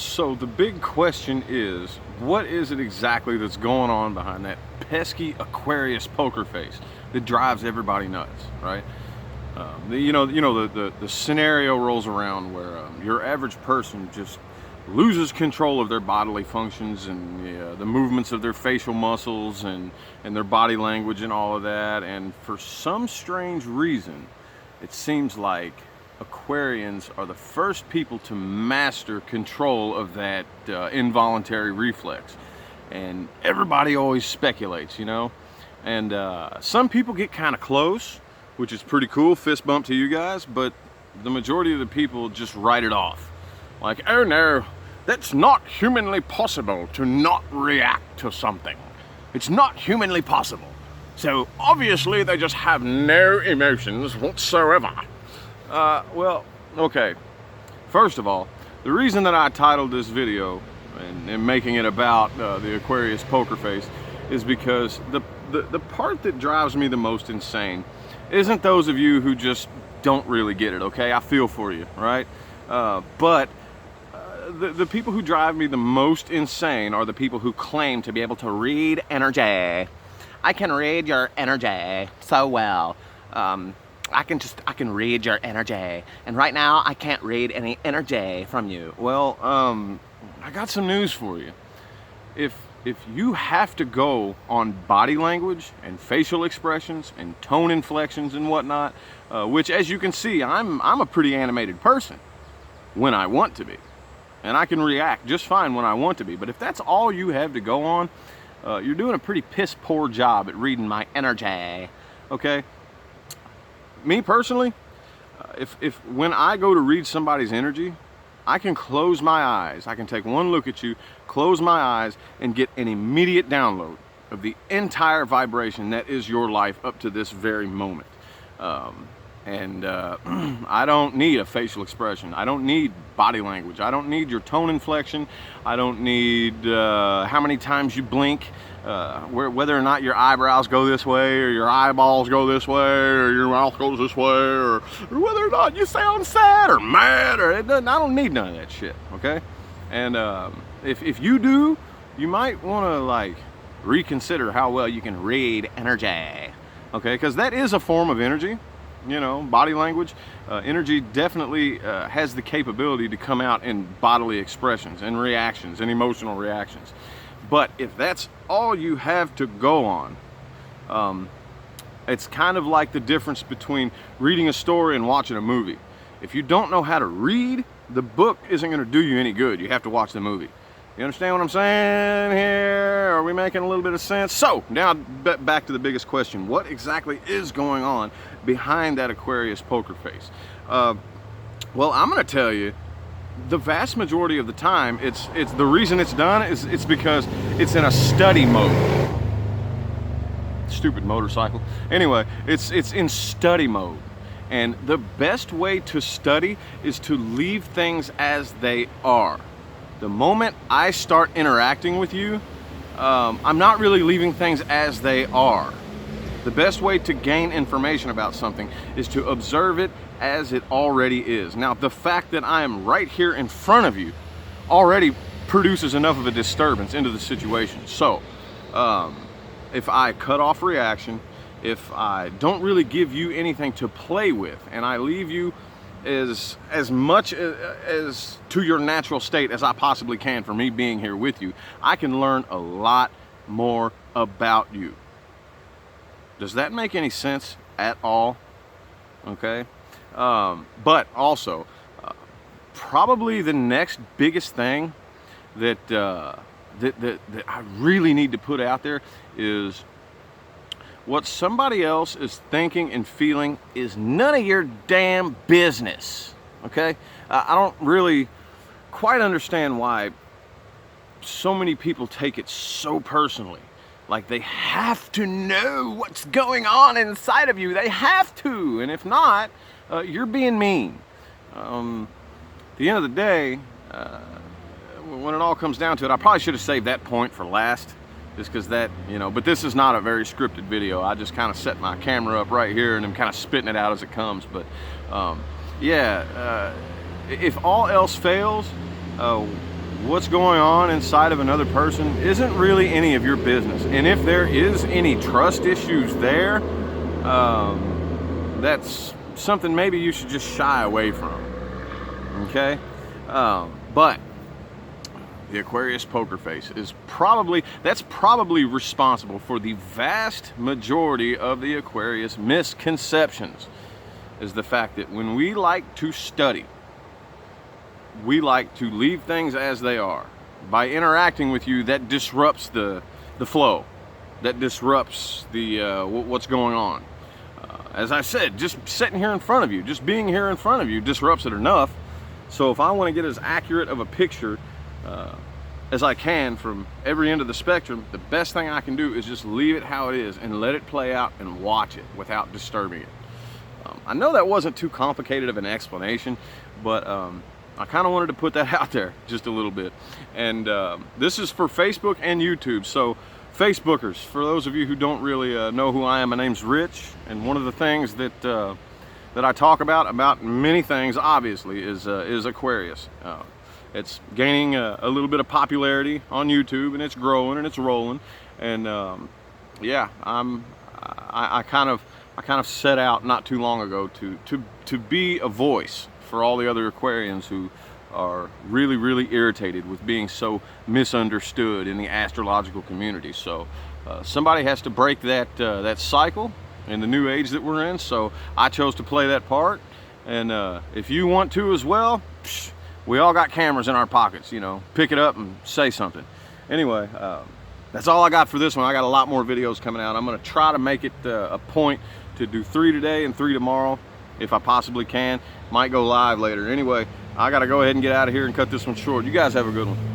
So the big question is, what is it exactly that's going on behind that pesky Aquarius poker face that drives everybody nuts, right? The scenario rolls around where your average person just loses control of their bodily functions and the movements of their facial muscles and their body language and all of that. And for some strange reason, it seems like Aquarians are the first people to master control of that involuntary reflex. And everybody always speculates, and some people get kind of close, which is pretty cool, fist bump to you guys, but the majority of the people just write it off. Like, oh no, that's not humanly possible to not react to something. It's not humanly possible. So obviously they just have no emotions whatsoever. Well, okay. First of all, the reason that I titled this video and making it about the Aquarius poker face is because the part that drives me the most insane isn't those of you who just don't really get it, okay? I feel for you, right? But the people who drive me the most insane are the people who claim to be able to read energy. I can read your energy so well. I can read your energy, and right now I can't read any energy from you. Well, I got some news for you. If you have to go on body language and facial expressions and tone inflections and whatnot, which, as you can see, I'm a pretty animated person when I want to be, and I can react just fine when I want to be. But if that's all you have to go on, you're doing a pretty piss poor job at reading my energy. Okay. Me personally, if when I go to read somebody's energy, I can close my eyes. I can take one look at you, close my eyes, and get an immediate download of the entire vibration that is your life up to this very moment. I don't need a facial expression. I don't need body language. I don't need your tone inflection. I don't need how many times you blink, whether or not your eyebrows go this way, or your eyeballs go this way, or your mouth goes this way, or whether or not you sound sad or mad, or I don't need none of that shit, okay? And if you do, you might want to reconsider how well you can read energy, okay? Because that is a form of energy. Body language, energy definitely has the capability to come out in bodily expressions and reactions and emotional reactions. But if that's all you have to go on, it's kind of like the difference between reading a story and watching a movie. If you don't know how to read, the book isn't going to do you any good. You have to watch the movie. You understand what I'm saying here? Are we making a little bit of sense? So, now back to the biggest question. What exactly is going on behind that Aquarius poker face? Well, I'm going to tell you, the vast majority of the time, it's the reason it's done is it's because it's in a study mode. Stupid motorcycle. Anyway, it's in study mode. And the best way to study is to leave things as they are. The moment I start interacting with you, I'm not really leaving things as they are. The best way to gain information about something is to observe it as it already is. Now, the fact that I am right here in front of you already produces enough of a disturbance into the situation. So, if I cut off reaction, if I don't really give you anything to play with, and I leave you as much as to your natural state as I possibly can for me being here with you, I can learn a lot more about you. Does that make any sense at all? Okay. But also, probably the next biggest thing that I really need to put out there is what somebody else is thinking and feeling is none of your damn business, okay? I don't really quite understand why so many people take it so personally. Like they have to know what's going on inside of you. They have to, and if not, you're being mean. At the end of the day, when it all comes down to it, I probably should have saved that point for last. Just because that, but this is not a very scripted video. I just kind of set my camera up right here and I'm kind of spitting it out as it comes. But if all else fails, what's going on inside of another person isn't really any of your business. And if there is any trust issues there, that's something maybe you should just shy away from. Okay? But the Aquarius poker face is probably responsible for the vast majority of the Aquarius misconceptions, is the fact that when we like to study, we like to leave things as they are. By interacting with you, that disrupts the flow, that disrupts the what's going on. As I said, just sitting here in front of you, just being here in front of you disrupts it enough. So if I want to get as accurate of a picture as I can from every end of the spectrum, the best thing I can do is just leave it how it is and let it play out and watch it without disturbing it. I know that wasn't too complicated of an explanation, but I kind of wanted to put that out there just a little bit. And this is for Facebook and YouTube. So Facebookers, for those of you who don't really know who I am, my name's Rich, and one of the things that I talk about many things, obviously, is Aquarius. It's gaining a little bit of popularity on YouTube, and it's growing and it's rolling. And yeah, I kind of set out not too long ago to be a voice for all the other Aquarians who are really irritated with being so misunderstood in the astrological community. So somebody has to break that cycle in the new age that we're in. So I chose to play that part, and if you want to as well, we all got cameras in our pockets, you know, pick it up and say something. Anyway, that's all I got for this one. I got a lot more videos coming out. I'm gonna try to make it a point to do 3 today and 3 tomorrow if I possibly can. Might go live later. Anyway, I gotta go ahead and get out of here and cut this one short. You guys have a good one.